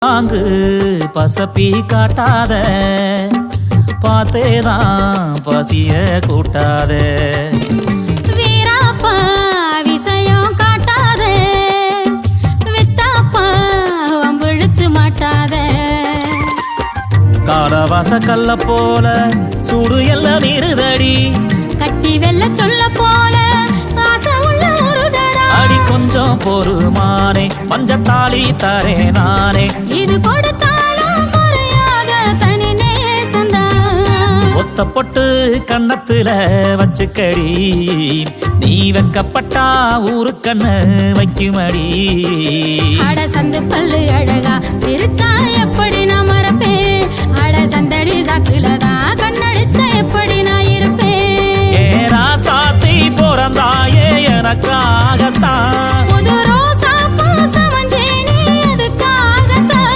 அங்கு பசப்பி காட்டாத பார்த்தேதான் பசிய கூட்டாத வீராப்பா விசயம் காட்டாத வித்தாப்பா வம்பிழுத்து மாட்டாத காலவாச கல்ல போல சூடு எல்லாம் இருதடி கட்டி வெல்ல சொல்ல போல ஆசை உள்ள ஒரு தடா அடி கொஞ்சம் பொறுமானே மஞ்சத்தாளி தரே நானே இது கொடுத்தாலும் குறையாத தனி நேசந்தான் ஒத்த பொட்டு கண்ணத்துல வச்சுக்கடி நீ வெக்கப்பட்டா ஊரு கண்ணு வைக்குமடி அட சந்து பல்லு அழகா சிறு